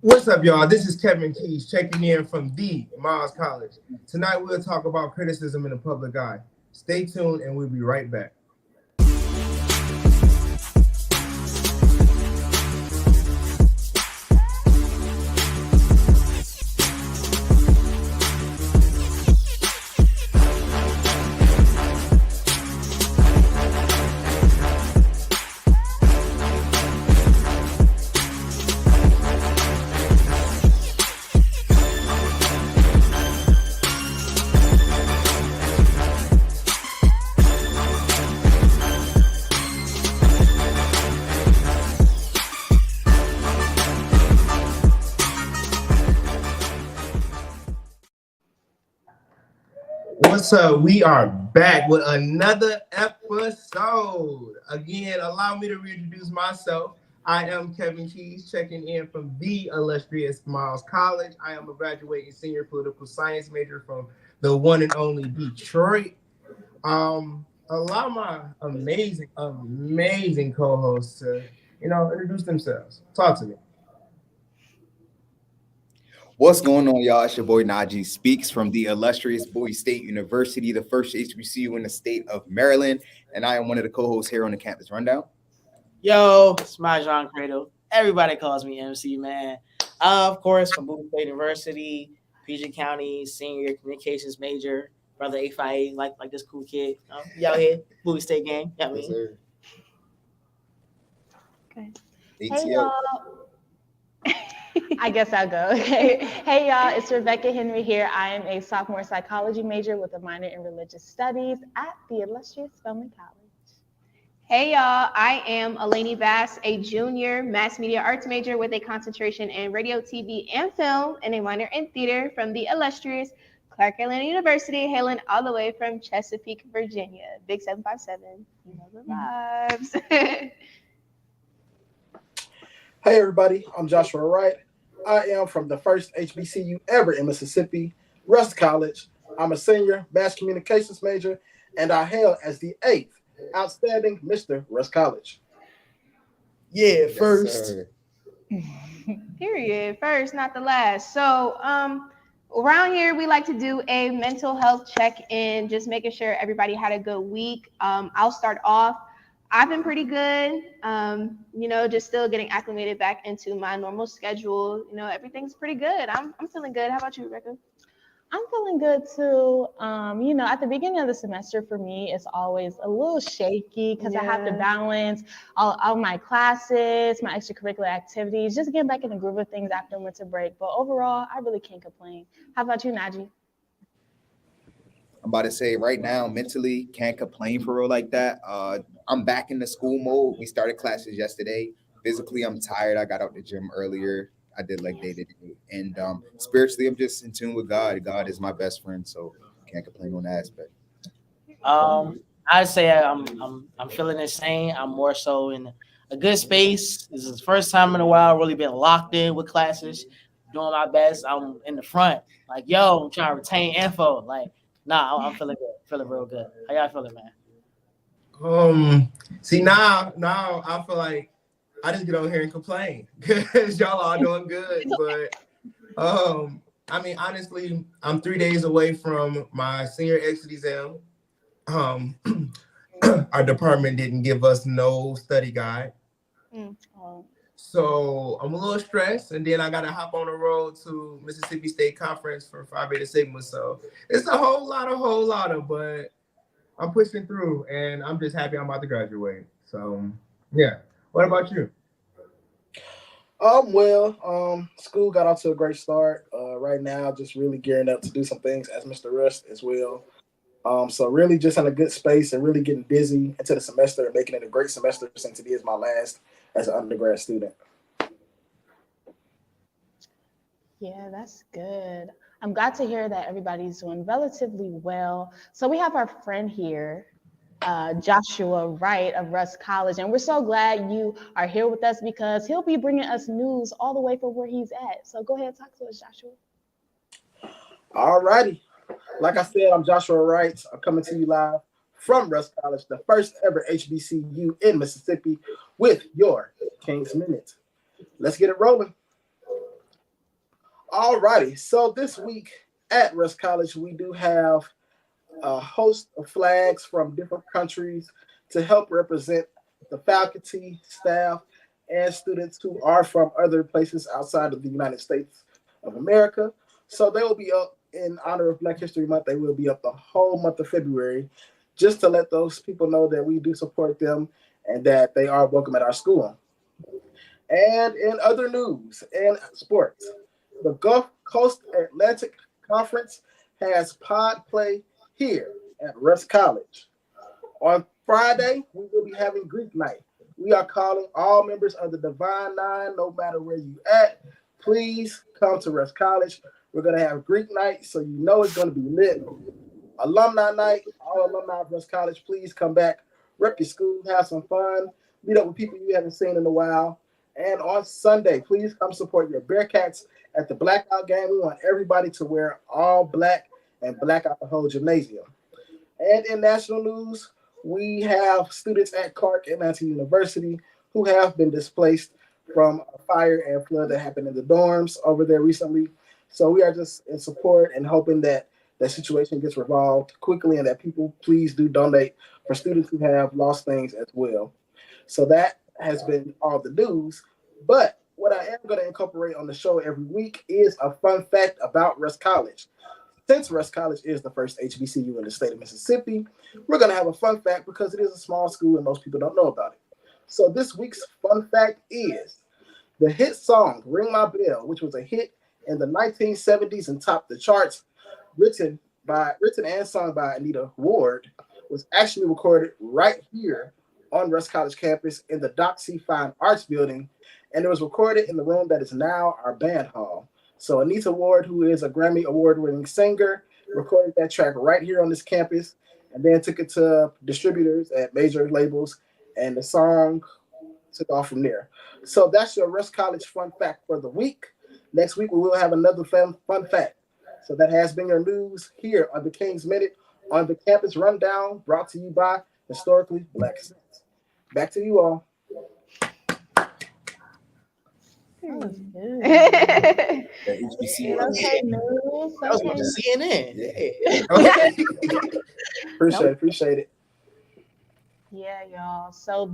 What's up, y'all? This is Kevin Keys checking in from the Miles College. Tonight we'll talk about criticism in the public eye. Stay tuned and we'll be right back. What's up? We are back with another episode. Again, allow me to reintroduce myself. I am Kevin Keys, checking in from the illustrious Miles College. I am a graduating senior political science major from the one and only Detroit. Allow my amazing co-hosts to, introduce themselves. Talk to me. What's going on, y'all? It's your boy Najee Speaks from the illustrious Bowie State University, the first HBCU in the state of Maryland, and I am one of the co-hosts here on the Campus Rundown. Yo, it's my John Cradle. Everybody calls me MC, man. Of course, from Bowie State University, PG County, senior communications major, brother A5A, like this cool kid. You out here, Bowie State gang. You know what I mean? Okay. Hey, ATL. y'all. I guess I'll go. Okay. Hey, y'all. It's Rebecca Henry here. I am a sophomore psychology major with a minor in religious studies at the illustrious Spelman College. Hey y'all, I am Eleni Bass, a junior mass media arts major with a concentration in radio, TV, and film, and a minor in theater from the illustrious Clark Atlanta University, hailing all the way from Chesapeake, Virginia. Big 757, you know the vibes. Hey everybody, I'm Joshua Wright. I am from the first HBCU ever in Mississippi, Russ College. I'm a senior mass communications major, and I hail as the 8th outstanding Mr. Russ College. Yeah, Yes, first. sir. Period. First, not the last. So, around here we like to do a mental health check-in, just making sure everybody had a good week. I'll start off. I've been pretty good. Just still getting acclimated back into my normal schedule. Everything's pretty good. I'm feeling good. How about you, Rebecca? I'm feeling good too. At the beginning of the semester for me, it's always a little shaky because I have to balance all my classes, my extracurricular activities, just getting back in the groove of things after winter break. But overall, I really can't complain. How about you, Najee? I'm about to say right now, mentally, can't complain for real like that. I'm back in the school mode. We started classes yesterday. Physically, I'm tired. I got out the gym earlier. I did like day to day. And spiritually, I'm just in tune with God. God is my best friend, so can't complain on that aspect. I'd say I'm feeling the same. I'm more so in a good space. This is the first time in a while really been locked in with classes, doing my best. I'm in the front, like yo, I'm trying to retain info. Like, I'm feeling good, feeling real good. How y'all feeling, man? See now I feel like I just get over here and complain because y'all are doing good. But honestly, I'm 3 days away from my senior exit exam. Our department didn't give us no study guide. So I'm a little stressed, and then I gotta hop on the road to Mississippi State Conference for Phi Beta Sigma. So it's a whole lot of, but I'm pushing through, and I'm just happy I'm about to graduate. So yeah. What about you? School got off to a great start. Right now, just really gearing up to do some things as Mr. Russ as well. So really just in a good space and really getting busy into the semester and making it a great semester since it is my last as an undergrad student. Yeah, that's good. I'm glad to hear that everybody's doing relatively well. So we have our friend here, Joshua Wright of Russ College, and we're so glad you are here with us because he'll be bringing us news all the way from where he's at. So go ahead and talk to us, Joshua. All righty. Like I said, I'm Joshua Wright. I'm coming to you live from Russ College, the first ever HBCU in Mississippi with your King's Minute. Let's get it rolling. All righty. So this week at Rusk College, we do have a host of flags from different countries to help represent the faculty, staff, and students who are from other places outside of the United States of America. So they will be up in honor of Black History Month. They will be up the whole month of February just to let those people know that we do support them and that they are welcome at our school. And in other news and sports, the Gulf Coast Atlantic Conference has pod play here at Rusk College. On Friday, we will be having Greek night. We are calling all members of the Divine Nine, no matter where you at. Please come to Rusk College. We're going to have Greek night, so you know it's going to be lit. Alumni night, all alumni of Rusk College, please come back, rep your school, have some fun, meet up with people you haven't seen in a while. And on Sunday, please come support your Bearcats at the Blackout game. We want everybody to wear all black and black out the whole gymnasium. And in national news, we have students at Clark Atlanta University who have been displaced from a fire and flood that happened in the dorms over there recently. So we are just in support and hoping that that situation gets resolved quickly and that people please do donate for students who have lost things as well. So that has been all the news. But what I am going to incorporate on the show every week is a fun fact about Rusk College. Since Rusk College is the first HBCU in the state of Mississippi, we're going to have a fun fact because it is a small school and most people don't know about it. So this week's fun fact is the hit song Ring My Bell, which was a hit in the 1970s and topped the charts, written and sung by Anita Ward, was actually recorded right here on Rusk College campus in the Doc C. Fine Arts Building, and it was recorded in the room that is now our band hall. So Anita Ward, who is a Grammy Award-winning singer, recorded that track right here on this campus, and then took it to distributors at major labels, and the song took off from there. So that's your Rusk College fun fact for the week. Next week, we will have another fun fact. So that has been your news here on the King's Minute on the Campus Rundown, brought to you by Historically Black Sense. Back to you all. That was good. The HBCU. Okay, news. That was Okay. CNN. Yeah. Appreciate it. Yeah, y'all. So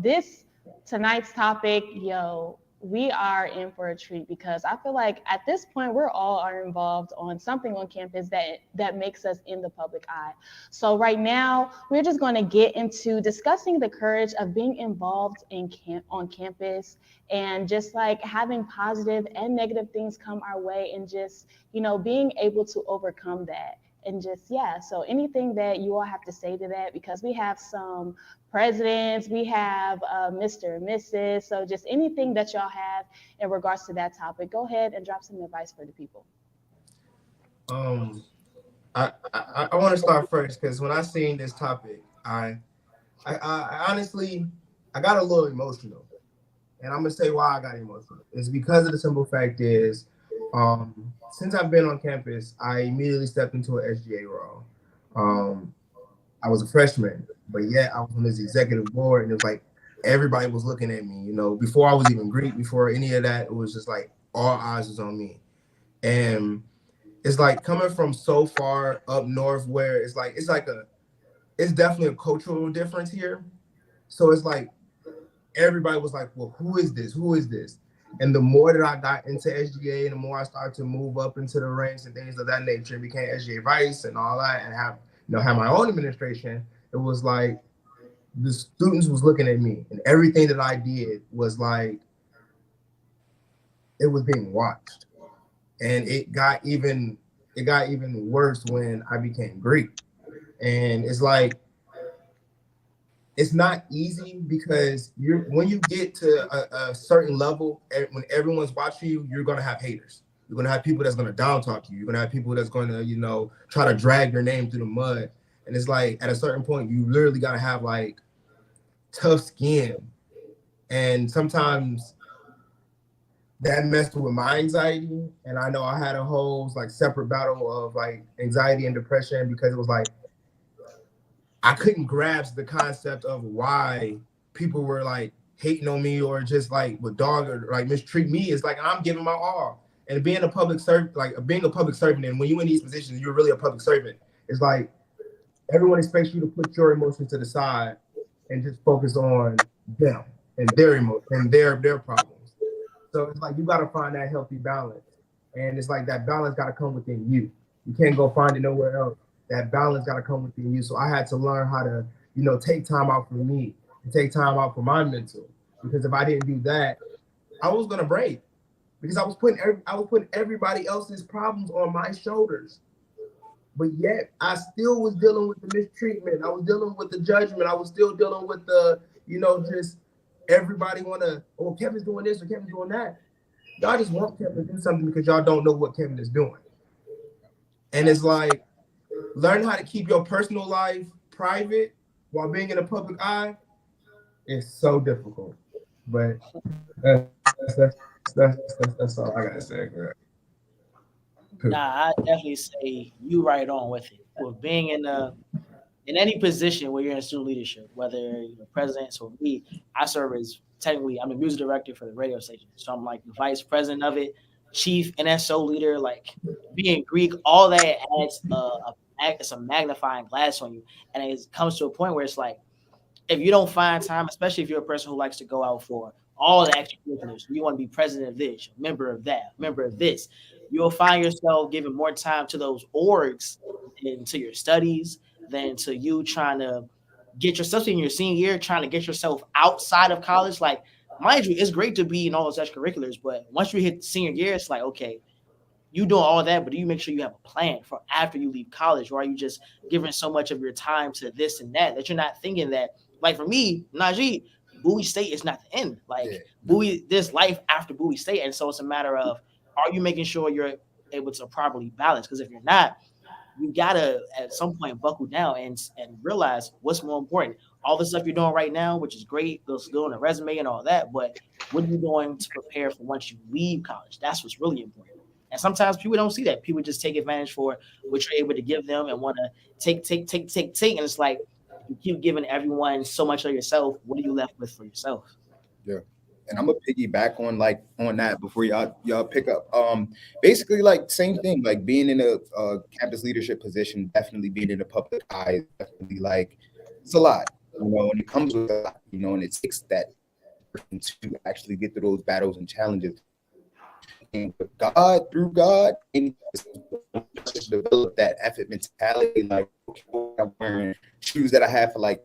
tonight's topic, we are in for a treat because I feel like at this point we're all involved on something on campus that makes us in the public eye. So right now we're just going to get into discussing the courage of being involved on campus and just like having positive and negative things come our way and just being able to overcome that. And just, so anything that you all have to say to that, because we have some presidents, we have Mr. and Mrs. So just anything that y'all have in regards to that topic, go ahead and drop some advice for the people. I want to start first because when I seen this topic, I honestly, I got a little emotional. And I'm going to say why I got emotional. It's because of the simple fact is, since I've been on campus, I immediately stepped into an SGA role. I was a freshman, but yet I was on this executive board, and it was like everybody was looking at me. Before I was even Greek, before any of that, it was just like all eyes was on me. And it's like coming from so far up north, where it's definitely a cultural difference here. So it's like everybody was like, "Well, who is this? Who is this?" And the more that I got into SGA and the more I started to move up into the ranks and things of that nature, became SGA vice and all that, and have my own administration, it was like the students was looking at me and everything that I did was like, it was being watched. And it got even worse when I became Greek. And it's like, it's not easy because when you get to a certain level, when everyone's watching you, you're going to have haters. You're going to have people that's going to down talk you. You're going to have people that's going to, try to drag your name through the mud. And it's like, at a certain point, you literally got to have like tough skin. And sometimes that messed with my anxiety. And I know I had a whole like separate battle of like anxiety and depression because it was like, I couldn't grasp the concept of why people were like hating on me or just like with dog or like mistreat me. It's like I'm giving my all. And being a public servant, like being a public servant, and when you're in these positions, you're really a public servant. It's like everyone expects you to put your emotions to the side and just focus on them and their emotions and their problems. So it's like you got to find that healthy balance, and it's like that balance got to come within you. You can't go find it nowhere else. That balance got to come within you. So I had to learn how to, take time out for me and take time out for my mental, because if I didn't do that, I was gonna break, because I was putting everybody else's problems on my shoulders. But yet I still was dealing with the mistreatment. I was dealing with the judgment. I was still dealing with the, just everybody wanna, oh, Kevin's doing this or Kevin's doing that. Y'all just want Kevin to do something because y'all don't know what Kevin is doing. And it's like, learn how to keep your personal life private while being in the public eye is so difficult. But that's all I gotta say. Nah, I definitely say you right on with it. With being in any position where you're in student leadership, whether you're president or me, I serve as technically I'm the music director for the radio station. So I'm like the vice president of it, chief NSO leader, like being Greek, all that adds a magnifying glass on you. And it comes to a point where it's like, if you don't find time, especially if you're a person who likes to go out for all the extracurriculars, you want to be president of this, member of that, member of this, you'll find yourself giving more time to those orgs than to your studies, than to you trying to get yourself in your senior year, trying to get yourself outside of college. Like, mind you, it's great to be in all those extracurriculars, but once you hit senior year, it's like, okay, you doing all that, but do you make sure you have a plan for after you leave college? Or are you just giving so much of your time to this and that you're not thinking that, like for me, Najee, Bowie State is not the end. Like Bowie, there's life after Bowie State. And so it's a matter of, are you making sure you're able to properly balance? Because if you're not, you gotta at some point buckle down and realize what's more important. All the stuff you're doing right now, which is great, looks good on a resume and all that, but what are you doing to prepare for once you leave college? That's what's really important. And sometimes people don't see that. People just take advantage for what you're able to give them and want to take. And it's like, you keep giving everyone so much of yourself. What are you left with for yourself? Yeah. And I'm gonna piggyback on that before y'all pick up. Basically, like same thing, like being in a campus leadership position, definitely being in the public eye, is definitely like it's a lot, and it comes with a lot, and it takes that person to actually get through those battles and challenges. And with God, through God, and just develop that effort mentality. Like, I'm wearing shoes that I have for like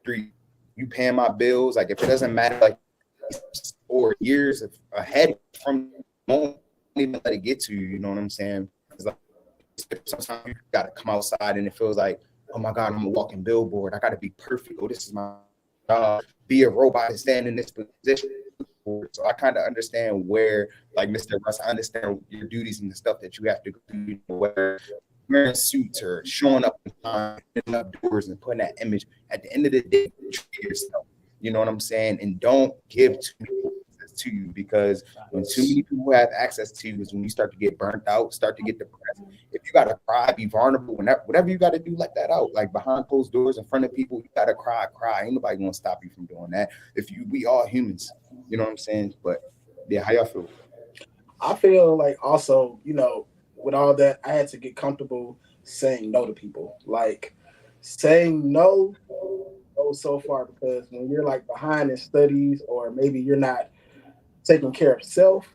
3, you paying my bills. Like, if it doesn't matter, like 4 years ahead from moment, don't even let it get to you. You know what I'm saying? Like, sometimes you gotta come outside and it feels like, oh my God, I'm a walking billboard. I gotta be perfect. Oh, this is my job. Be a robot and stand in this position. So I kind of understand where, like Mr. Russ, I understand your duties and the stuff that you have to do, whether wearing suits or showing up in time, opening up doors and putting that image. At the end of the day, treat yourself. You know what I'm saying? And don't give too many people access to you, because when too many people have access to you is when you start to get burnt out, start to get depressed. If you gotta cry, be vulnerable, whatever you gotta do, let that out. Like behind closed doors in front of people, you gotta cry. Ain't nobody gonna stop you from doing that. We all humans. You know what I'm saying? But yeah, how y'all feel? I feel like also, with all that, I had to get comfortable saying no to people. Like saying no goes so far, because when you're like behind in studies, or maybe you're not taking care of self,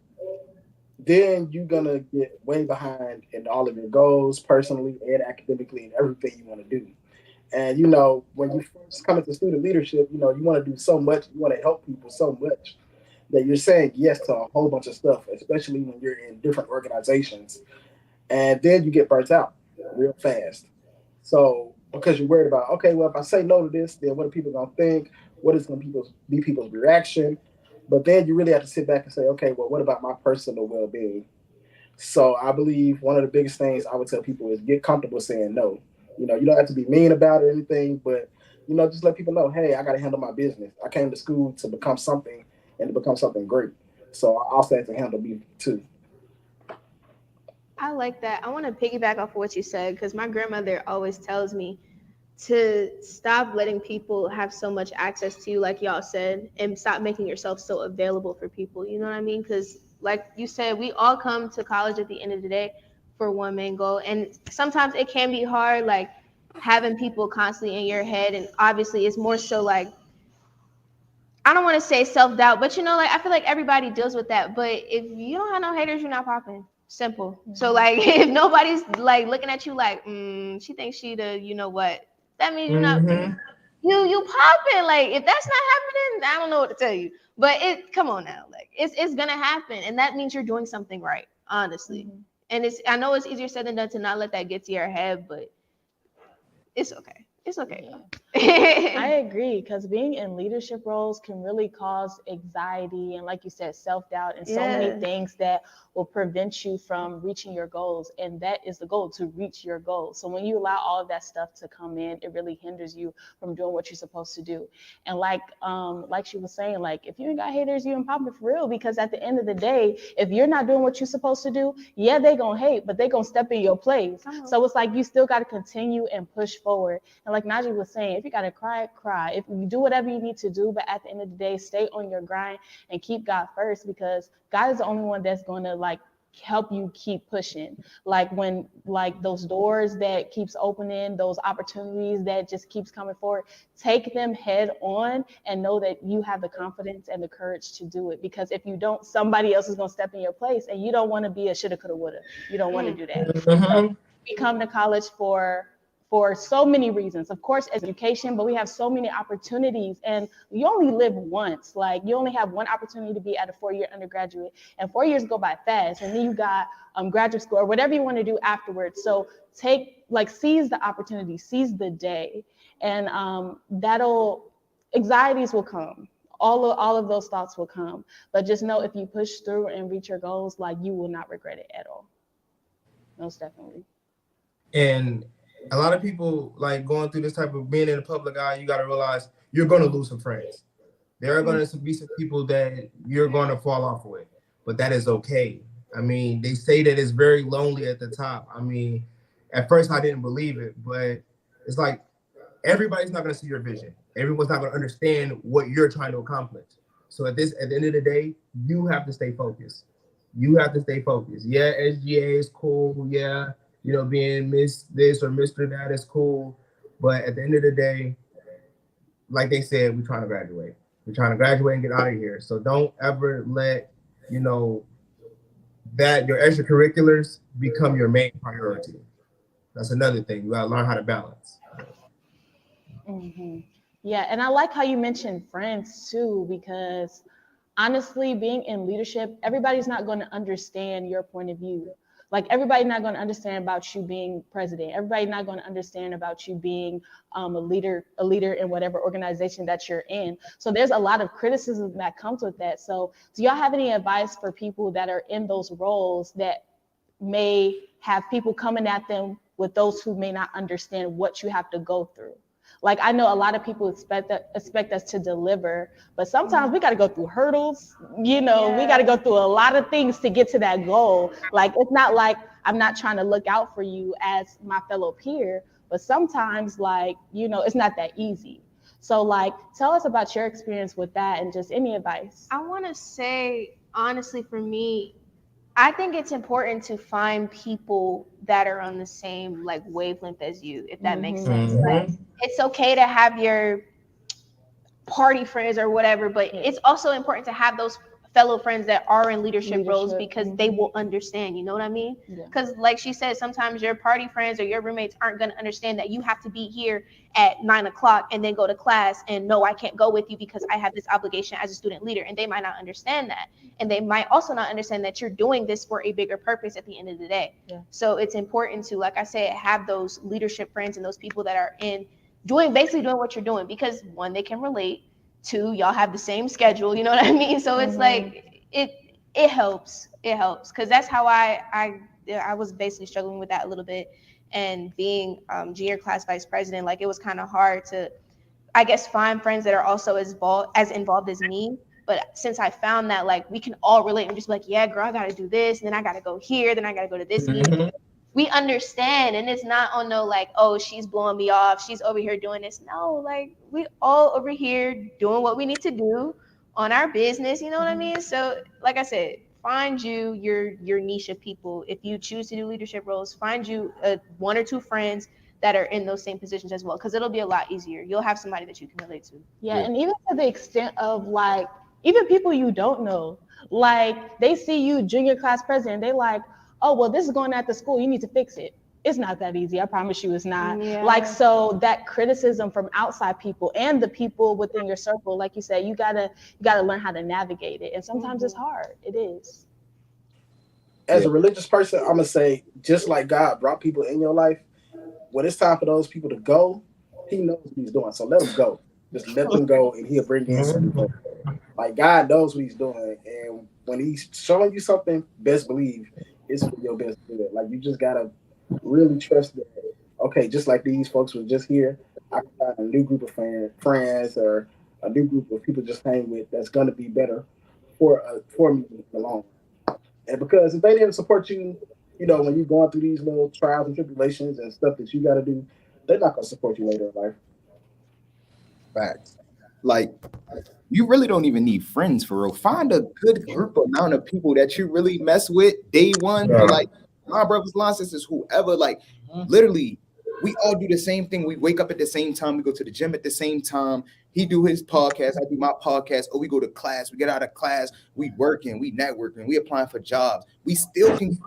then you're gonna get way behind in all of your goals, personally and academically, and everything you want to do. And when you first come into student leadership, you want to do so much, you want to help people so much, that you're saying yes to a whole bunch of stuff, especially when you're in different organizations. And then you get burnt out real fast. So because you're worried about, okay, well, if I say no to this, then what are people going to think? What is going to be people's reaction? But then you really have to sit back and say, okay, well, what about my personal well-being? So I believe one of the biggest things I would tell people is get comfortable saying no. You don't have to be mean about it or anything, but, just let people know, hey, I got to handle my business. I came to school to become something and to become something great. So I also have to handle me too. I like that. I want to piggyback off of what you said, because my grandmother always tells me to stop letting people have so much access to you, like y'all said, and stop making yourself so available for people. You know what I mean? Because like you said, we all come to college at the end of the day for one main goal. And sometimes it can be hard, like having people constantly in your head. And obviously it's more so like, I don't want to say self-doubt, but like I feel like everybody deals with that. But if you don't have no haters, you're not popping. Simple. So like if nobody's like looking at you like, she thinks she the, you know what, that means you're not you popping. Like if that's not happening, I don't know what to tell you. But come on now, like it's gonna happen, and that means you're doing something right, honestly. And I know it's easier said than done to not let that get to your head, but it's okay. It's okay. I agree, because being in leadership roles can really cause anxiety and, like you said, self-doubt and so many things that will prevent you from reaching your goals. And that is the goal, to reach your goals. So when you allow all of that stuff to come in, it really hinders you from doing what you're supposed to do. And like she was saying, like if you ain't got haters, you ain't popping for real, because at the end of the day, if you're not doing what you're supposed to do, yeah, they gonna hate, but they gonna step in your place. So it's like you still got to continue and push forward. And like Najee was saying, if you gotta cry, cry. If you do whatever you need to do, but at the end of the day, stay on your grind and keep God first, because God is the only one that's gonna like help you keep pushing. Like when like those doors that keeps opening, those opportunities that just keeps coming forward, take them head on and know that you have the confidence and the courage to do it. Because if you don't, somebody else is gonna step in your place, and you don't want to be a shoulda, coulda, woulda. You don't want to do that. So we come to college for so many reasons. Of course, education, but we have so many opportunities, and you only live once. Like you only have one opportunity to be at a 4-year undergraduate, and 4 years go by fast. And then you got graduate school or whatever you want to do afterwards. So seize the opportunity, seize the day, and anxieties will come. All of those thoughts will come, but just know if you push through and reach your goals, like you will not regret it at all. Most definitely. And a lot of people like going through this type of being in the public eye, you got to realize you're going to lose some friends. There are going to be some people that you're going to fall off with, but that is okay. I mean, they say that it's very lonely at the top. I mean, at first I didn't believe it, but it's like everybody's not going to see your vision. Everyone's not going to understand what you're trying to accomplish. So at the end of the day, you have to stay focused. You have to stay focused. Yeah, SGA is cool. Yeah, being Miss this or Mr. that is cool. But at the end of the day, like they said, we're trying to graduate. We're trying to graduate and get out of here. So don't ever let, that your extracurriculars become your main priority. That's another thing. You got to learn how to balance. Yeah, and I like how you mentioned friends too, because honestly, being in leadership, everybody's not going to understand your point of view. Like everybody's not going to understand about you being president. Everybody's not going to understand about you being a leader in whatever organization that you're in. So there's a lot of criticism that comes with that. So do y'all have any advice for people that are in those roles that may have people coming at them with those who may not understand what you have to go through? Like I know a lot of people expect us to deliver, but sometimes we got to go through hurdles. We got to go through a lot of things to get to that goal. Like it's not like I'm not trying to look out for you as my fellow peer, but sometimes it's not that easy. So tell us about your experience with that and just any advice. I want to say, honestly, for me, I think it's important to find people that are on the same wavelength as you, if that makes sense. Like, it's okay to have your party friends or whatever, but it's also important to have those fellow friends that are in leadership roles, because they will understand, you know what I mean? Because like she said, sometimes your party friends or your roommates aren't going to understand that you have to be here at 9:00 and then go to class, and no, I can't go with you because I have this obligation as a student leader, and they might not understand that. And they might also not understand that you're doing this for a bigger purpose at the end of the day. So it's important to, like I said, have those leadership friends and those people that are basically doing what you're doing, because one, they can relate. Two, y'all have the same schedule, you know what I mean? So it's like it helps. It helps, because that's how I was basically struggling with that a little bit. And being junior class vice president, it was kind of hard to, I guess, find friends that are also as involved as me. But since I found that we can all relate and just be like, yeah, girl, I got to do this, and then I got to go here, then I got to go to this meeting. We understand, and it's not on no oh, she's blowing me off, she's over here doing this. No, we all over here doing what we need to do on our business, you know what I mean? So like I said, find you your niche of people. If you choose to do leadership roles, find you one or two friends that are in those same positions as well, because it'll be a lot easier. You'll have somebody that you can relate to. Yeah, and even to the extent of like, even people you don't know, like they see you junior class president, they like, oh, well, this is going at the school, you need to fix it. It's not that easy. I promise you it's not. Yeah. Like, so that criticism from outside people and the people within your circle, like you said, you gotta learn how to navigate it. And sometimes it's hard. It is. As a religious person, I'm gonna say, just like God brought people in your life, when it's time for those people to go, He knows what He's doing. So let them go. Just let them go, and He'll bring in some people. Like, God knows what He's doing, and when He's showing you something, best believe it's for your best good. Like, you just gotta really trust that. Okay, just like these folks were just here, I can find a new group of friends or a new group of people just hang with that's gonna be better for me in the long run. And because if they didn't support you, you know, when you're going through these little trials and tribulations and stuff that you got to do, they're not going to support you later in life. Facts. Like, you really don't even need friends for real. Find a good group amount of people that you really mess with day one. Yeah. So like my brothers, my sisters, whoever, like literally, we all do the same thing. We wake up at the same time. We go to the gym at the same time. He do his podcast. I do my podcast. Or we go to class. We get out of class. We working. We networking. We applying for jobs. We still can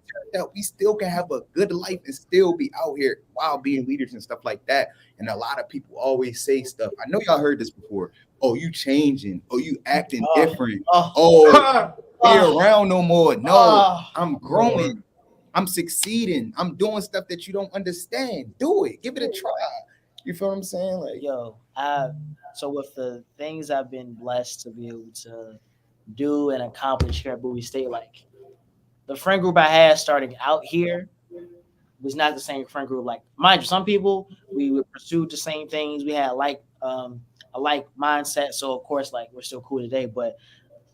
we still can have a good life and still be out here while being leaders and stuff like that. And a lot of people always say stuff. I know y'all heard this before. Oh, you changing. Oh, you acting different. Oh, be around no more. No, I'm growing. I'm succeeding. I'm doing stuff that you don't understand. Do it. Give it a try. You feel what I'm saying? Like, Yo, so with the things I've been blessed to be able to do and accomplish here at Bowie State, like the friend group I had starting out here was not the same friend group. Like, mind you, some people we would pursue the same things. We had a like mindset. So of course, like we're still cool today. But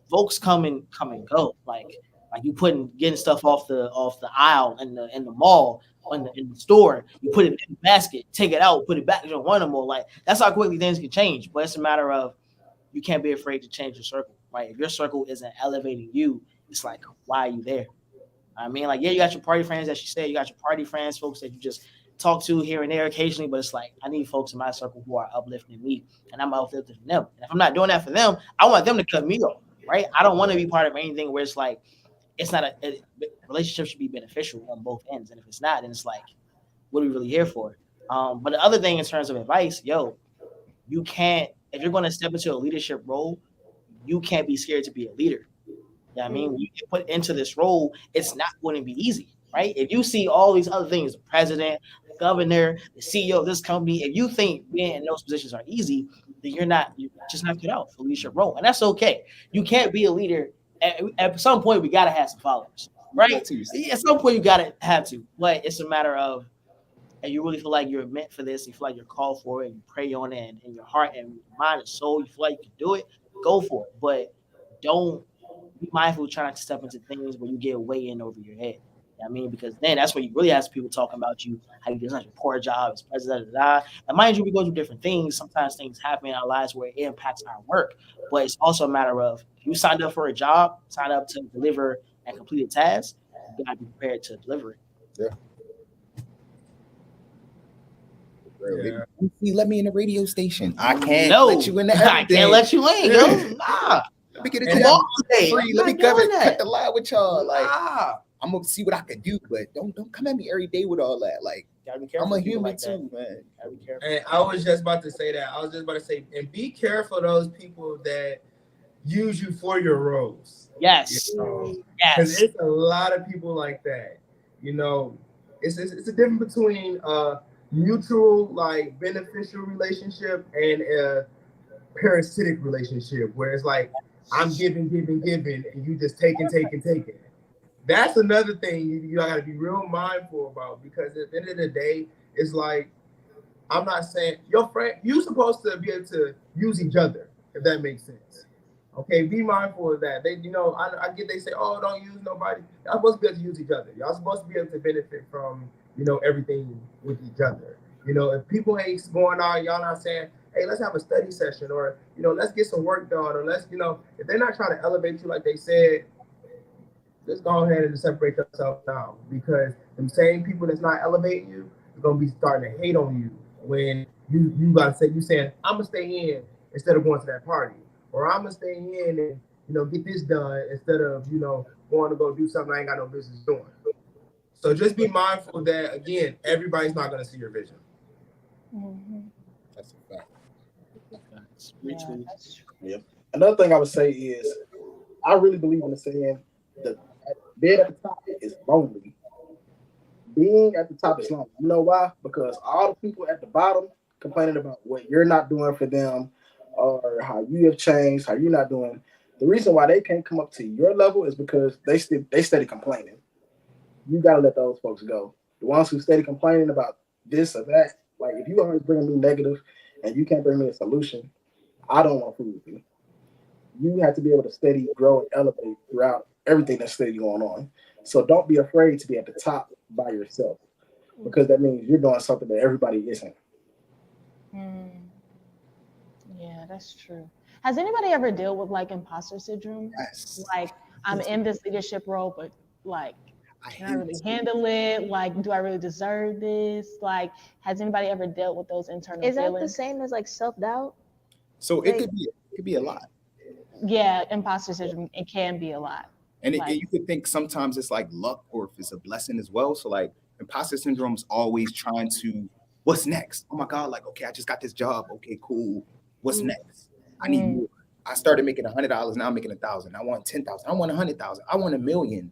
folks come and go. Like you getting stuff off the aisle in the mall. In the store, you put it in the basket, take it out, put it back. You don't want them more. Like, that's how quickly things can change. But it's a matter of, you can't be afraid to change your circle, right? If your circle isn't elevating you, it's like, why are you there? I mean, like, yeah, you got your party friends, as you said, you got your party friends, folks that you just talk to here and there occasionally. But it's like, I need folks in my circle who are uplifting me, and I'm uplifting them. And if I'm not doing that for them, I want them to cut me off, right? I don't want to be part of anything where it's like, it's not a relationship should be beneficial on both ends. And if it's not, then it's like, what are we really here for? But the other thing in terms of advice, you can't, if you're going to step into a leadership role, you can't be scared to be a leader. You know what I mean? When you get put into this role, it's not going to be easy, right? If you see all these other things, the president, the governor, the CEO of this company, if you think being in those positions are easy, then you're just not cut out for leadership role. And that's okay. You can't be a leader. At some point, we got to have some followers, right? At some point, you got to have to. But it's a matter of, and you really feel like you're meant for this, you feel like you're called for it, and you pray on it, and in your heart and mind and soul, you feel like you can do it, go for it. But don't be mindful of trying to step into things where you get way in over your head. You know what I mean? Because then that's where you really have people talking about you, how you did such a poor job as president. And mind you, we go through different things. Sometimes things happen in our lives where it impacts our work. But it's also a matter of, you signed up for a job, signed up to deliver and complete a task, you got to be prepared to deliver it. Let me in the radio station. I can't let you in the I can't let you in, yo. Nah. Let me get a job free. Let me cut the line with y'all. Like, I'm gonna see what I can do, but don't come at me every day with all that. Like, I'm a human too, man. Gotta be careful. And I was just about to say that. And be careful of those people that use you for your roles. Yes. Because it's a lot of people like that. You know, it's a difference between mutual, like, beneficial relationship and a parasitic relationship where it's like, I'm giving, and you just taking. That's another thing you gotta be real mindful about, because at the end of the day, it's like, I'm not saying your friend, you're supposed to be able to use each other, if that makes sense. Okay, be mindful of that. They, I get they say, oh, don't use nobody. Y'all supposed to be able to use each other. Y'all supposed to be able to benefit from, everything with each other. If people ain't going on, y'all not saying, hey, let's have a study session, or, let's get some work done, or let's, if they're not trying to elevate you like they said, just go ahead and separate yourself now, because the same people that's not elevating you are gonna be starting to hate on you when you gotta say, you saying, I'm gonna stay in instead of going to that party, or I'm gonna stay in and get this done instead of going to go do something I ain't got no business doing. So just be mindful that, again, everybody's not gonna see your vision. Mhm. That's a fact. Yeah, that's true. Yep. Another thing I would say is I really believe in the saying that being at the top is lonely. Being at the top is lonely. You know why? Because all the people at the bottom complaining about what you're not doing for them or how you have changed, how you're not doing. The reason why they can't come up to your level is because they steady complaining. You gotta let those folks go. The ones who steady complaining about this or that, like if you always bringing me negative and you can't bring me a solution, I don't want food with you. You have to be able to steady grow and elevate throughout everything that's steady going on. So don't be afraid to be at the top by yourself, because that means you're doing something that everybody isn't. Mm, yeah, that's true. Has anybody ever dealt with like imposter syndrome? Yes. Like, I'm in this leadership role, but like, I can I hate really this. handle it? Like, do I really deserve this? Like, has anybody ever dealt with those internal Is that the feelings? same as like self-doubt? So Like, it could be a lot. Yeah, imposter syndrome, it can be a lot. And Like, you could think sometimes it's like luck or if it's a blessing as well. So like imposter syndrome is always trying to, what's next? Oh my God, like, okay, I just got this job. Okay, cool. What's next? I need mm, more. I started making $100, now I'm making 1,000. I want 10,000. I want 100,000. I want 1,000,000.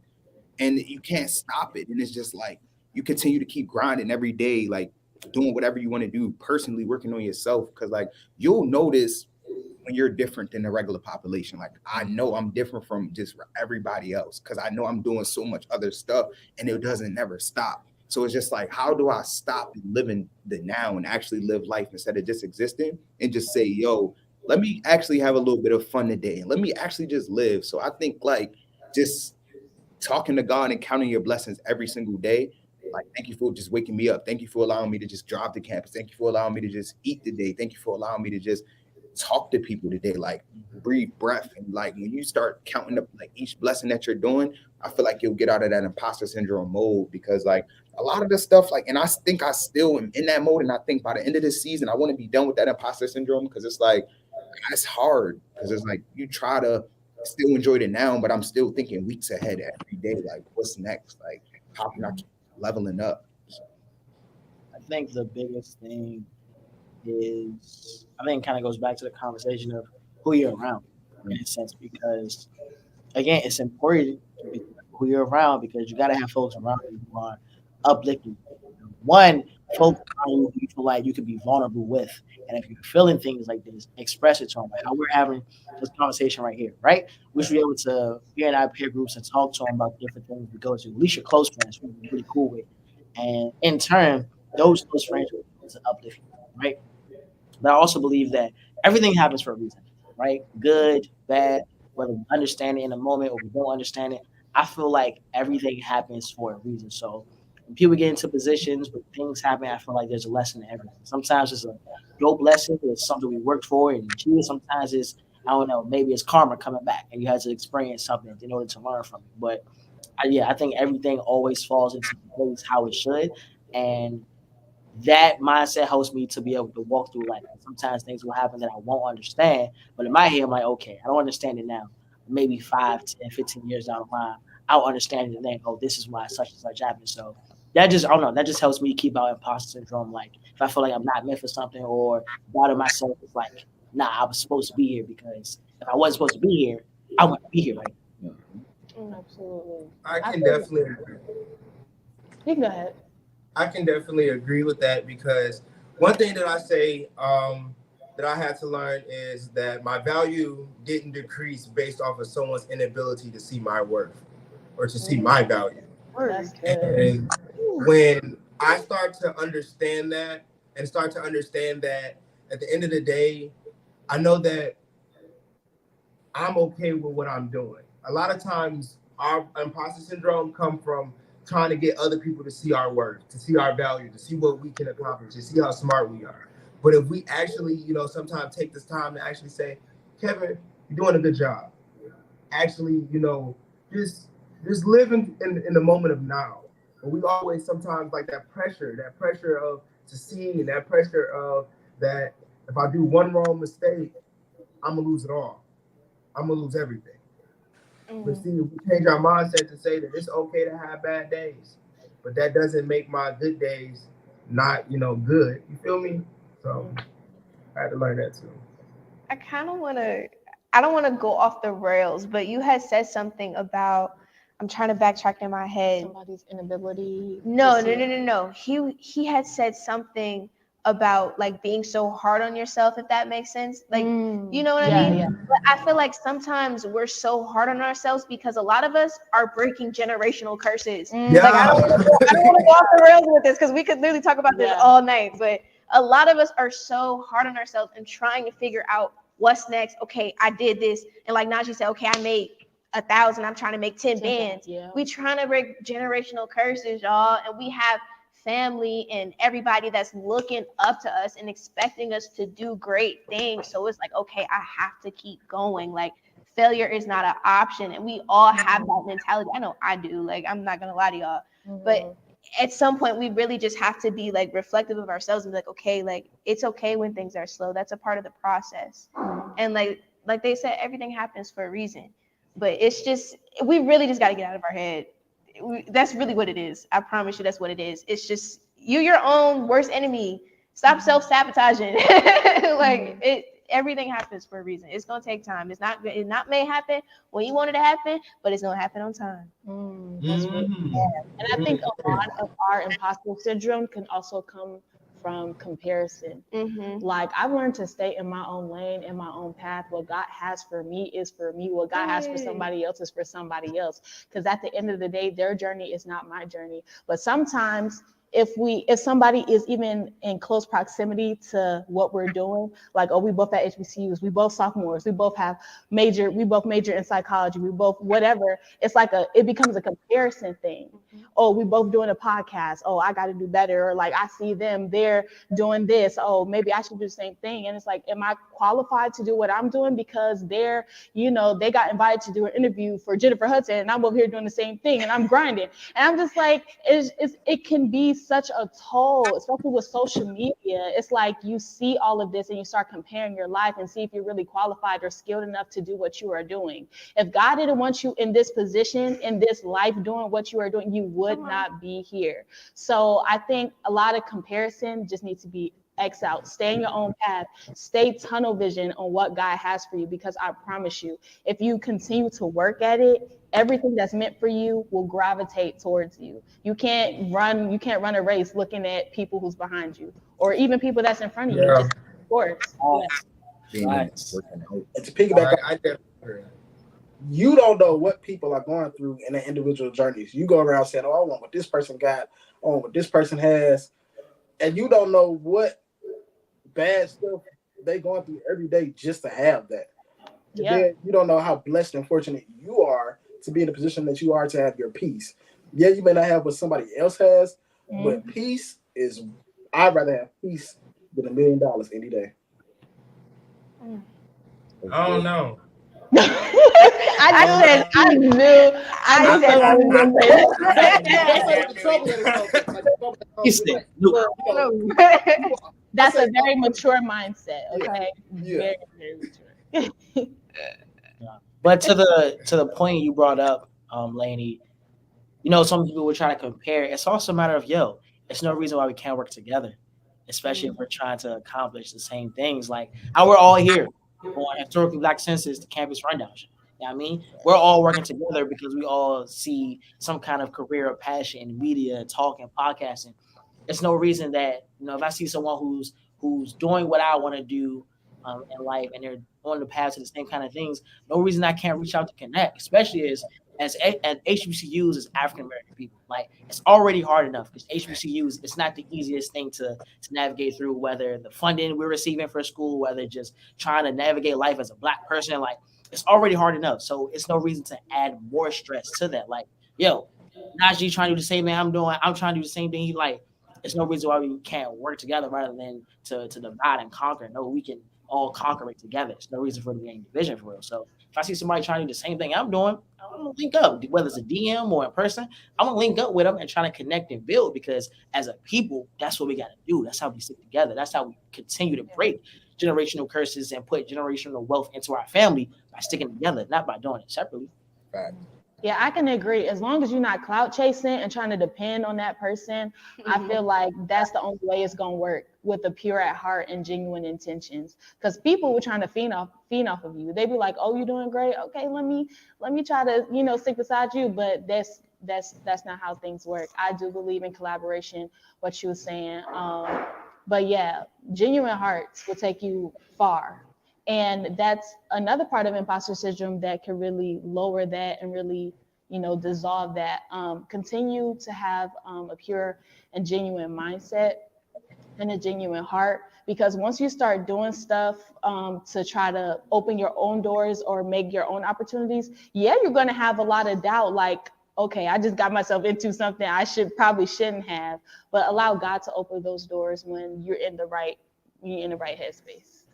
And you can't stop it. And it's just like you continue to keep grinding every day, like doing whatever you want to do, personally working on yourself. Cause like you'll notice when you're different than the regular population. Like I know I'm different from just everybody else because I know I'm doing so much other stuff and it doesn't never stop. So it's just like, how do I stop living the now and actually live life instead of just existing and just say, yo, let me actually have a little bit of fun today and let me actually just live. So I think like just talking to God and counting your blessings every single day. Like, thank you for just waking me up. Thank you for allowing me to just drive to campus. Thank you for allowing me to just eat today. Thank you for allowing me to just talk to people today. Like, breathe breath. And like, when you start counting up like each blessing that you're doing, I feel like you'll get out of that imposter syndrome mode because like a lot of the stuff, like, and I think I still am in that mode. And I think by the end of this season, I want to be done with that imposter syndrome because it's like, it's hard because it's like you try to still enjoy the now, but I'm still thinking weeks ahead every day. Like, what's next? Like, how can I keep leveling up? So, I think the biggest thing is, I think, kind of goes back to the conversation of who you're around in a sense, because again, it's important to be who you're around because you got to have folks around you who are uplifting. One, folks around you who you feel like you can be vulnerable with, and if you're feeling things like this, express it to them. Like how we're having this conversation right here, right? We should be able to be in our peer groups and talk to them about different things we go to. At least your close friends who you're really cool with, and in turn, those close friends will be able to uplift you, right? But I also believe that everything happens for a reason, right? Good, bad, whether we understand it in a moment or we don't understand it. I feel like everything happens for a reason. So when people get into positions, when things happen, I feel like there's a lesson in everything. Sometimes it's a dope lesson, it's something we worked for and achieved. Sometimes it's, I don't know, maybe it's karma coming back and you had to experience something in order to learn from it. But yeah, I think everything always falls into place how it should. And that mindset helps me to be able to walk through life. And sometimes things will happen that I won't understand, but in my head, I'm like, okay, I don't understand it now. Maybe 5, 10, 15 years down the line, I'll understand it and then, oh, this is why such and such happened. So that just, I don't know, that just helps me keep out imposter syndrome. Like if I feel like I'm not meant for something or doubting myself, it's like, nah, I was supposed to be here because if I wasn't supposed to be here, I wouldn't be here right now. absolutely. I I can feel definitely you can go ahead. I can definitely agree with that because one thing that I say that I had to learn is that my value didn't decrease based off of someone's inability to see my worth or to see my value. That's good. And when I start to understand that and start to understand that at the end of the day, I know that I'm okay with what I'm doing. A lot of times our imposter syndrome come from trying to get other people to see our worth, to see our value, to see what we can accomplish, to see how smart we are. But if we actually, sometimes take this time to actually say, Kevin, you're doing a good job. Actually, just just live in the moment of now. And we always sometimes like that pressure of succeeding, that pressure of that if I do one wrong mistake, I'm gonna lose it all. I'm gonna lose everything. But see, if we change our mindset to say that it's okay to have bad days, but that doesn't make my good days not, good. You feel me? So I had to learn that too. I kind of want to, I don't want to go off the rails, but you had said something about, I'm trying to backtrack in my head. Somebody's inability. No. He had said something about like being so hard on yourself, if that makes sense. Like, you know what I mean? Yeah. But I feel like sometimes we're so hard on ourselves because a lot of us are breaking generational curses. Yeah. Like I don't want to go off the rails with this because we could literally talk about this all night. But a lot of us are so hard on ourselves and trying to figure out what's next. Okay, I did this, and like Najee said, okay, I made 1,000. I'm trying to make 10 bands. Yeah. We trying to break generational curses, y'all, and we have family and everybody that's looking up to us and expecting us to do great things. So it's like, okay, I have to keep going. Like failure is not an option, and we all have that mentality. I know I do. Like I'm not gonna lie to y'all, but at some point we really just have to be like reflective of ourselves and be like, okay, like it's okay when things are slow. That's a part of the process. And like they said, everything happens for a reason. But it's just we really just got to get out of our head. That's really what it is. I promise you, that's what it is. It's just you're your own worst enemy. Stop self-sabotaging. Like it. Everything happens for a reason. It's gonna take time. It's not may happen when you want it to happen, but it's gonna happen on time. That's really sad. And I think a lot of our imposter syndrome can also come from comparison. Like I've learned to stay in my own lane, in my own path. What God has for me is for me. What God has for somebody else is for somebody else. Because at the end of the day, their journey is not my journey. But sometimes if somebody is even in close proximity to what we're doing, like, oh, we both at HBCUs, we both sophomores, we both major in psychology, we both whatever, it's like it becomes a comparison thing. Oh, we both doing a podcast. Oh, I got to do better. Or like, I see them, they're doing this. Oh, maybe I should do the same thing. And it's like, am I qualified to do what I'm doing because they got invited to do an interview for Jennifer Hudson and I'm over here doing the same thing and I'm grinding. And I'm just like, it can be such a toll, especially with social media. It's like you see all of this and you start comparing your life and see if you're really qualified or skilled enough to do what you are doing. If God didn't want you in this position, in this life, doing what you are doing, you would not be here. So I think a lot of comparison just needs to be X out. Stay in your own path. Stay tunnel vision on what God has for you, because I promise you, if you continue to work at it, everything that's meant for you will gravitate towards you. You can't run a race looking at people who's behind you or even people that's in front of you. Just of course. And to piggyback you don't know what people are going through in their individual journeys. You go around saying, oh, I want what this person got, I want what this person has, and you don't know what bad stuff they going through every day just to have that. Yeah. Then you don't know how blessed and fortunate you are to be in the position that you are to have your peace. Yeah, you may not have what somebody else has, but peace is, I'd rather have peace than $1 million any day. I don't know. I knew I was gonna say that. That's a very mature mindset. Okay, very, very mature. But to the point you brought up, Lainey, some people will try to compare. It's also a matter of it's no reason why we can't work together, especially if we're trying to accomplish the same things. Like how we're all here on Historically Black Census, the campus rundown. You know what I mean? We're all working together because we all see some kind of career or passion in media, talking, podcasting. It's no reason that if I see someone who's doing what I want to do in life and they're on the path to the same kind of things, no reason I can't reach out to connect, especially as HBCUs as African American people. Like it's already hard enough because HBCUs, it's not the easiest thing to navigate through, whether the funding we're receiving for school, whether just trying to navigate life as a Black person. Like it's already hard enough. So it's no reason to add more stress to that. Like, Najee trying to do the same thing I'm doing. I'm trying to do the same thing he like. It's no reason why we can't work together rather than to divide and conquer. No, we can all conquer it together. There's no reason for it to be any division for real. So If I see somebody trying to do the same thing I'm doing, I'm gonna link up, whether it's a DM or in person. I'm gonna link up with them and try to connect and build, because as a people, that's what we gotta do. That's how we stick together. That's how we continue to break generational curses and put generational wealth into our family, by sticking together, not by doing it separately. Fact. Yeah, I can agree. As long as you're not clout chasing and trying to depend on that person, I feel like that's the only way it's gonna work, with a pure at heart and genuine intentions. Because people were trying to feed off of you. They be like, "Oh, you're doing great. Okay, let me try to stick beside you." But that's not how things work. I do believe in collaboration. What you were saying, but yeah, genuine hearts will take you far. And that's another part of imposter syndrome that can really lower that and really, dissolve that. Continue to have a pure and genuine mindset and a genuine heart, because once you start doing stuff to try to open your own doors or make your own opportunities, yeah, you're going to have a lot of doubt, like, okay, I just got myself into something I probably shouldn't have. But allow God to open those doors when you're in the right headspace.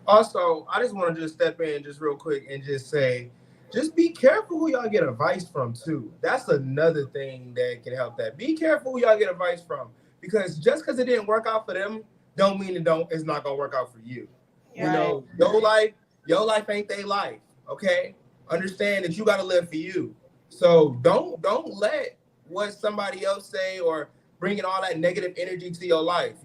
Also, I just want to just step in just real quick and just say, just be careful who y'all get advice from too. That's another thing that can help that. Be careful who y'all get advice from, because just because it didn't work out for them, don't mean it's not gonna work out for you. You know, your life ain't their life. Okay, understand that you got to live for you. So don't let what somebody else say or bringing all that negative energy to your life.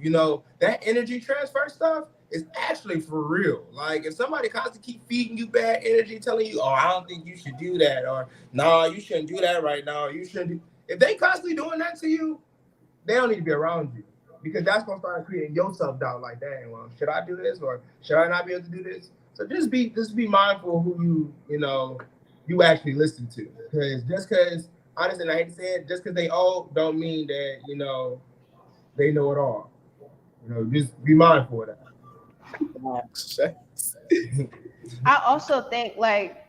That energy transfer stuff is actually for real. Like, if somebody constantly keep feeding you bad energy, telling you, "Oh, I don't think you should do that," or "No, you shouldn't do that right now," you shouldn't do. If they constantly doing that to you, they don't need to be around you, because that's gonna start creating your self doubt. Like, dang, well, should I do this or should I not be able to do this? So just be mindful of who you actually listen to, because honestly, I hate to say it, just because they old don't mean that they know it all. Just be mindful of that. I also think, like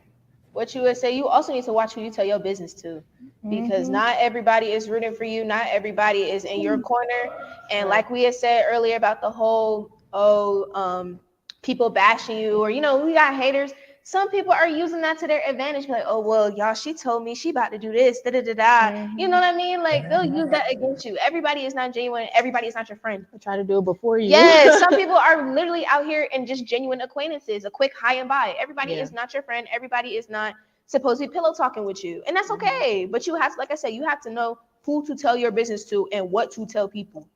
what you would say, you also need to watch who you tell your business to, because not everybody is rooting for you. Not everybody is in your corner. And like we had said earlier about the whole, people bashing you, or, we got haters. Some people are using that to their advantage. Like, "Oh, well, y'all, she told me she about to do this, da da da da." You know what I mean? Like, they'll use that against you. Everybody is not genuine. Everybody is not your friend. I'll try to do it before you. Yes, some people are literally out here and just genuine acquaintances, a quick hi and bye. Everybody is not your friend. Everybody is not supposed to be pillow talking with you, and that's okay. But you have to, like I said, you have to know who to tell your business to and what to tell people.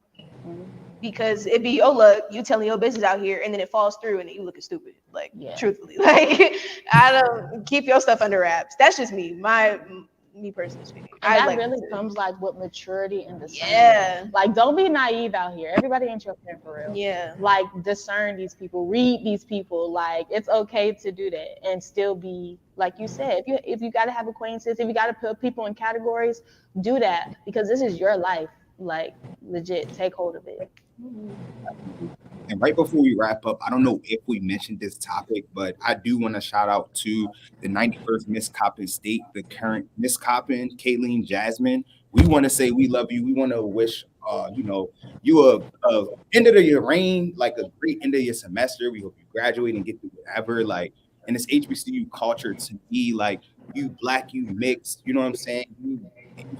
Because it be your luck, you telling your business out here, and then it falls through, and you looking stupid. Like, truthfully, like, I don't keep your stuff under wraps. That's just me personally speaking. And that really comes like with maturity and discernment. Like, don't be naive out here. Everybody ain't your friend for real. Yeah. Like, discern these people, read these people. Like, it's okay to do that and still be, like you said, if you got to have acquaintances, if you got to put people in categories, do that, because this is your life. Like, legit, take hold of it. And right before we wrap up, I don't know if we mentioned this topic, but I do want to shout out to the 91st Miss Coppin State, the current Miss Coppin, Kayleen Jasmine. We want to say we love you. We want to wish, you a end of your reign, like a great end of your semester. We hope you graduate and get through whatever. Like, in this HBCU culture, to be like, you Black, you mixed, you know what I'm saying? You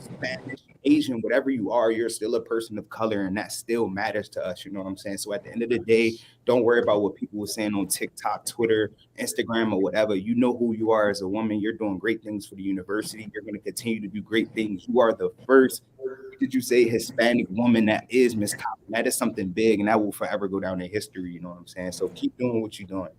Spanish, Asian, whatever you are, you're still a person of color, and that still matters to us. You know what I'm saying? So at the end of the day, don't worry about what people were saying on TikTok, Twitter, Instagram, or whatever. You know who you are as a woman. You're doing great things for the university. You're going to continue to do great things. You are the first, did you say, Hispanic woman that is Miss Coppin? That is something big, and that will forever go down in history. You know what I'm saying? So keep doing what you're doing.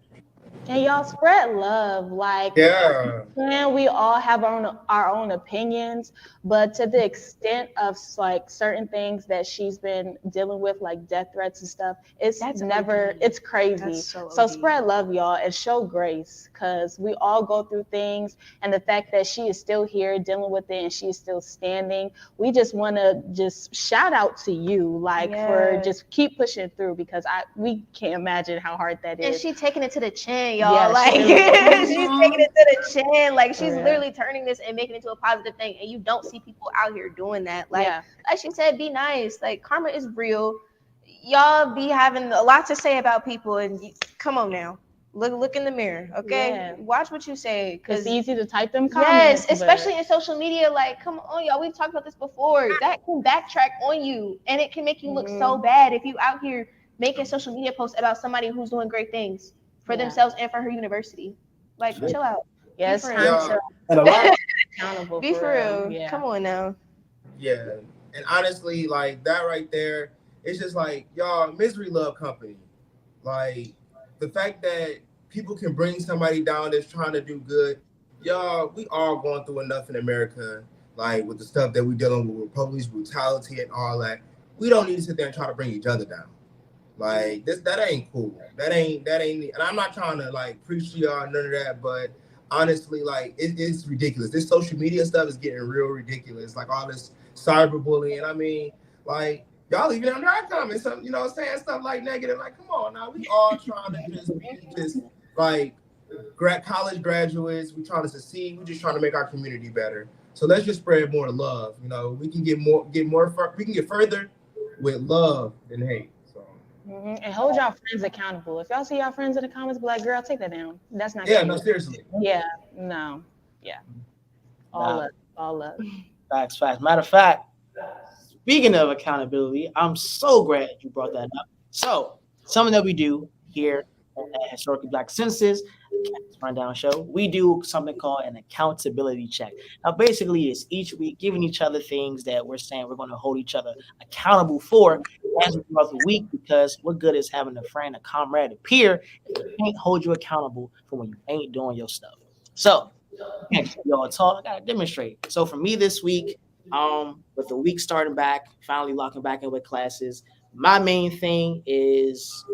And y'all spread love. Like, we all have our own opinions, but to the extent of like certain things that she's been dealing with, like death threats and stuff, it's crazy. So spread love, y'all, and show grace, because we all go through things, and the fact that she is still here dealing with it and she is still standing, we just want to just shout out to you, like, for just keep pushing through, because we can't imagine how hard that is. And she taking it to the chin, y'all. Yeah, like, she's taking it to the chin. Like, she's literally turning this and making it into a positive thing. And you don't see people out here doing that. Like, like she said, be nice. Like, karma is real. Y'all be having a lot to say about people, and come on now. Look in the mirror, okay? Yeah. Watch what you say, It's because easy to type them comments. yes, especially in social media. Like, come on, y'all. We've talked about this before. That can backtrack on you, and it can make you look so bad if you out here making social media posts about somebody who's doing great things for themselves and for her university. Like, chill out. Yeah, it's for time real. to And a lot. accountable. Be for real. Yeah. Come on now. Yeah, and honestly, like that right there, it's just like y'all misery love company. Like the fact that people can bring somebody down that's trying to do good. Y'all, we all going through enough in America, like with the stuff that we dealing with police brutality and all that. We don't need to sit there and try to bring each other down. Like that ain't cool. That ain't. And I'm not trying to like preach to y'all none of that, but honestly, like it's ridiculous. This social media stuff is getting real ridiculous. Like all this cyberbullying. I mean, like y'all even under our comments, some, saying stuff like negative. Like, come on now, we all trying to just like college graduates. We trying to succeed. We just trying to make our community better. So let's just spread more love. We can get more. We can get further with love than hate. And hold y'all friends accountable. If y'all see y'all friends in the comments, be like, "Girl, take that down. That's not." Yeah, cute. no, seriously. Yeah, no, yeah. All up. Facts. Matter of fact, speaking of accountability, I'm so glad you brought that up. So, something that we do here at Historically Black Census Rundown Show, we do something called an accountability check. Now, basically, it's each week giving each other things that we're saying we're going to hold each other accountable for as we go through the week, because what good is having a friend, a comrade, a peer if they can't hold you accountable for when you ain't doing your stuff? So, y'all talk, I gotta demonstrate. So for me this week, with the week starting back, finally locking back in with classes, my main thing is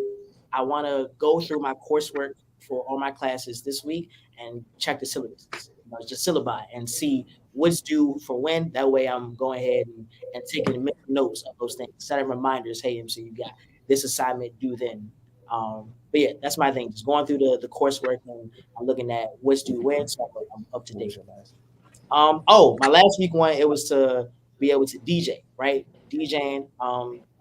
I want to go through my coursework for all my classes this week and check the syllabus, just syllabi, and see what's due for when. That way I'm going ahead and taking notes of those things, setting reminders. Hey, MC, you got this assignment due then. But yeah, that's my thing. Just going through the coursework and I'm looking at what's due when, so I'm up to date. My last week one, it was to be able to DJ, right? DJing,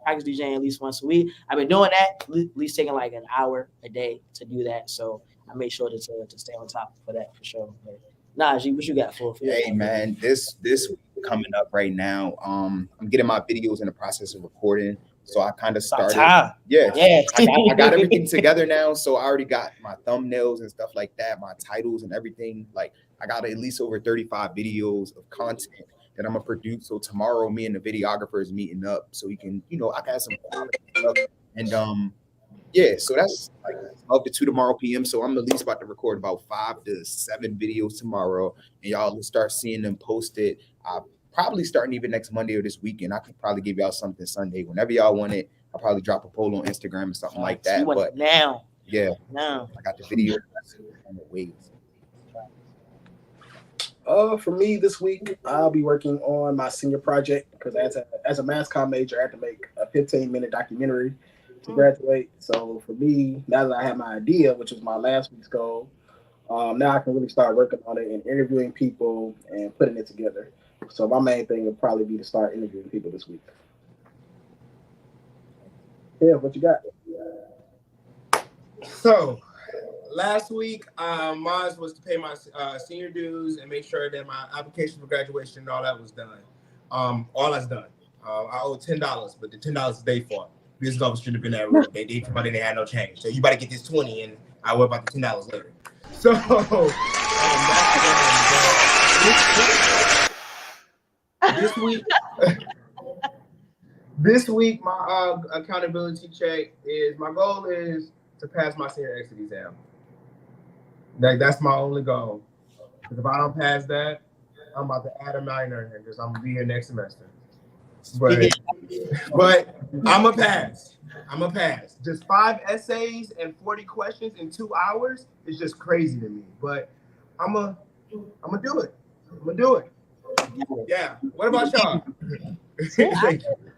practice DJing at least once a week. I've been doing that, at least taking like an hour a day to do that. So I made sure to stay on top for that for sure. But Najee, what you got for Hey man, this week coming up right now, I'm getting my videos in the process of recording. So I kind of started. Yeah. I got everything together now. So I already got my thumbnails and stuff like that, my titles and everything. Like I got at least over 35 videos of content that I'm gonna produce. So tomorrow, me and the videographer is meeting up so we can, I got some stuff. And yeah, so that's like up to 2 tomorrow PM. So I'm at least about to record about 5 to 7 videos tomorrow, and y'all will start seeing them posted. Probably starting even next Monday or this weekend. I could probably give y'all something Sunday. Whenever y'all want it, I'll probably drop a poll on Instagram or something like that. But now, yeah, now I got the video on the way. For me this week, I'll be working on my senior project because as a mass comm major, I had to make a 15-minute documentary to graduate. So for me, now that I have my idea, which was my last week's goal, now I can really start working on it and interviewing people and putting it together. So my main thing would probably be to start interviewing people this week. Yeah, what you got? So last week, mine was to pay my senior dues and make sure that my application for graduation and all that was done. All that's done. I owe $10, but the $10 is their fault. Business office should have been that road. They did, but they had no change. So you better get this 20, and I worry about the $10 later. So this week, my accountability check is my goal is to pass my senior exit exam. That's my only goal. Because if I don't pass that, I'm about to add a minor and I'm gonna be here next semester. But I'm a pass. Just 5 essays and 40 questions in 2 hours is just crazy to me. But I'm gonna do it. Yeah. What about y'all?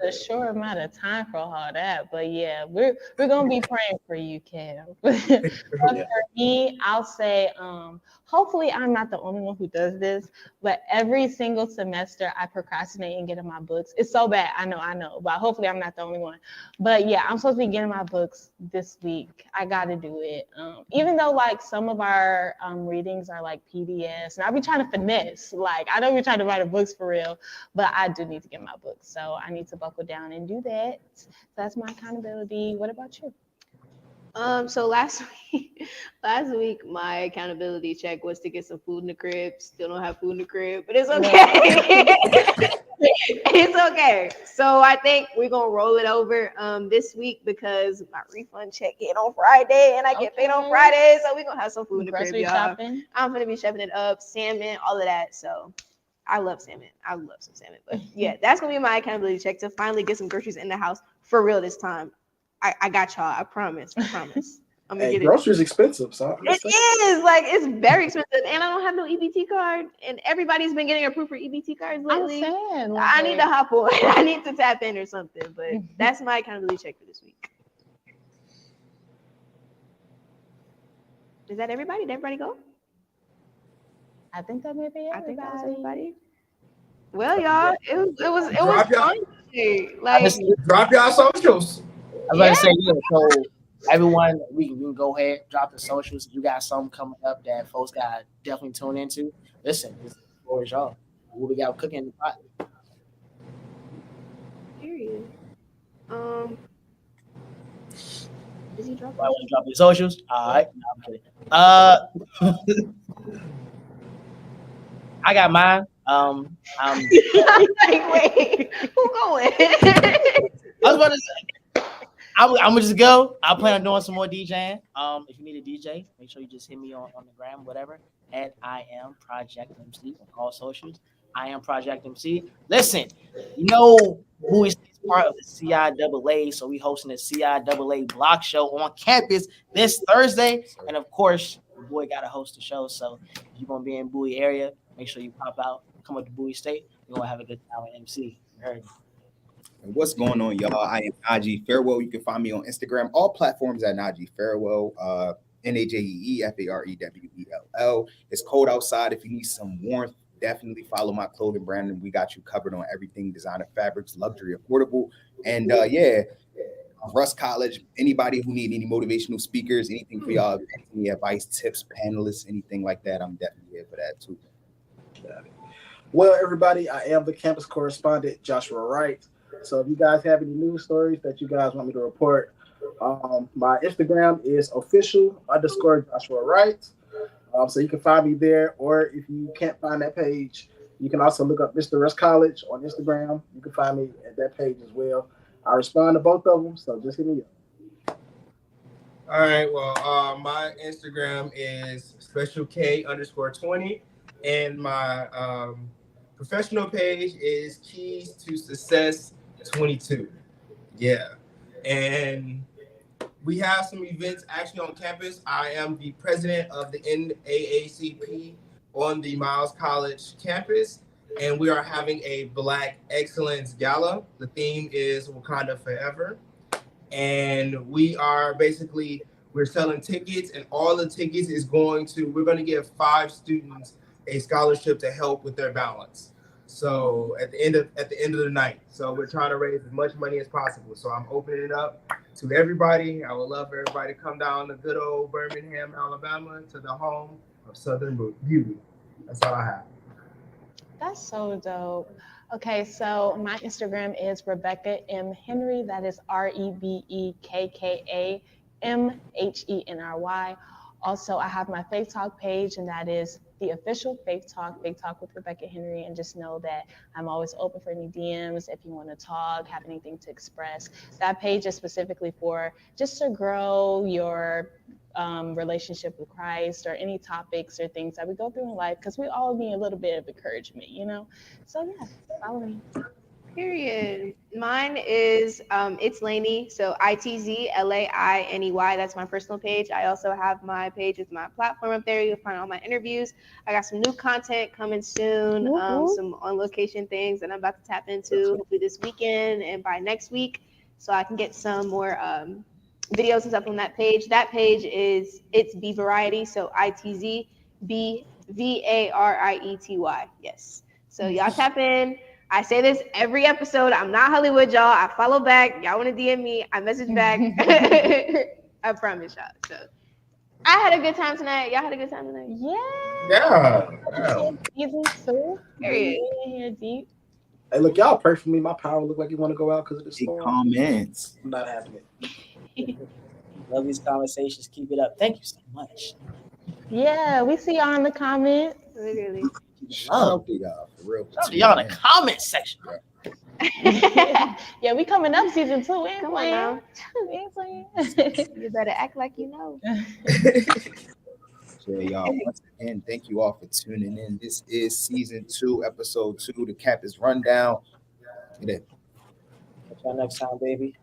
A short amount of time for all that, but yeah, we're gonna be praying for you, Kev. But for me, I'll say hopefully I'm not the only one who does this, but every single semester I procrastinate and get in my books. It's so bad. I know, but hopefully I'm not the only one. But yeah, I'm supposed to be getting my books this week. I got to do it. Even though like some of our readings are like PDFs, and I'll be trying to finesse. Like I don't be trying to write a books for real, but I do need to get my books. So I need to buckle down and do that. So that's my accountability. What about you? So last week my accountability check was to get some food in the crib. Still don't have food in the crib, but it's okay. It's okay. So I think we're gonna roll it over this week because my refund check hit on Friday and I get paid on Friday. So we're gonna have some food in the crib, y'all. Shopping. I'm gonna be shoving it up, salmon, all of that. So I love salmon. I love some salmon. But yeah, that's gonna be my accountability check to finally get some groceries in the house for real this time. I got y'all. I promise. I'm gonna get it. Groceries expensive, so It is like it's very expensive, and I don't have no EBT card. And everybody's been getting approved for EBT cards lately. I need to hop on. I need to tap in or something. But that's my accountability check for this week. Is that everybody? Did everybody go? I think that may be everybody. I think that was everybody. Well, y'all, it was fun. Like Drop y'all socials. I was about to say, yeah, so everyone, we can go ahead, drop the socials. If you got something coming up that folks got definitely tune into, listen, this is for y'all. What we got cooking in the pot. Period. Is he dropping? I want to drop your socials. All right, no, I'm kidding. I got mine. I'm like, wait, who going? I was about to say. I'm gonna just go. I plan on doing some more DJing. If you need a DJ, make sure you just hit me on the gram, whatever. At I am Project MC on all socials. I am Project MC. Listen, you know who is part of the CIAA, so we hosting the CIAA block show on campus this Thursday, and of course, your boy got to host the show. So if you're gonna be in Bowie area, make sure you pop out, come up to Bowie State. We're gonna have a good time with MC. You heard me. What's going on, y'all? I am Najee Farewell. You can find me on Instagram, all platforms at Najee Farewell, NAJEE FAREWELL. It's cold outside. If you need some warmth, definitely follow my clothing brand, and we got you covered on everything: designer fabrics, luxury, affordable, and Russ College. Anybody who need any motivational speakers, anything for y'all, any advice, tips, panelists, anything like that, I'm definitely here for that too. Well, everybody, I am the campus correspondent, Joshua Wright. So if you guys have any news stories that you guys want me to report, my Instagram is official_Joshua Wright. So you can find me there, or if you can't find that page, you can also look up Mr. Russ College on Instagram. You can find me at that page as well. I respond to both of them, so just hit me up. All right. Well, my Instagram is specialk_20, and my professional page is Keys to Success 22. Yeah. And we have some events actually on campus. I am the president of the NAACP on the Miles College campus, and we are having a Black Excellence Gala. The theme is Wakanda Forever. And we're selling tickets, and all the tickets is we're going to give 5 students a scholarship to help with their balance. So at the end of the night. So we're trying to raise as much money as possible. So I'm opening it up to everybody. I would love for everybody to come down to good old Birmingham, Alabama, to the home of Southern Beauty. That's all I have. That's so dope. Okay, so my Instagram is Rebecca M. Henry. That is REBEKKAMHENRY. Also, I have my Faith Talk page, and that is the official Faith Talk with Rebecca Henry. And just know that I'm always open for any DMs if you want to talk, have anything to express. That page is specifically for just to grow your relationship with Christ, or any topics or things that we go through in life, because we all need a little bit of encouragement, you know? So yeah, follow me. Period. Mine is it's Lainey, so ITZLAINEY. That's my personal page. I also have my page with my platform up there. You'll find all my interviews. I got some new content coming soon, some on location things that I'm about to tap into hopefully this weekend and by next week, so I can get some more videos and stuff on that page. That page is It's Be Variety, so ITZ BVARIETY. Yes. So y'all tap in. I say this every episode. I'm not Hollywood, y'all. I follow back. Y'all want to DM me? I message back. I promise y'all. So I had a good time tonight. Y'all had a good time tonight. Yeah. Yeah. Season 2. Period. In here deep. Hey, look, y'all pray for me. My power look like you want to go out because of this Big storm. comments. I'm not having it. Love these conversations. Keep it up. Thank you so much. Yeah, we see y'all in the comments. Literally. Shout out to y'all for real. Shout out to y'all in the comment section. Yeah, we coming up season 2. We ain't Come on playing. now. We ain't playing. You better act like you know. So y'all, once again, thank you all for tuning in. This is season 2, episode 2, the campus rundown. Get it. Catch y'all next time, baby.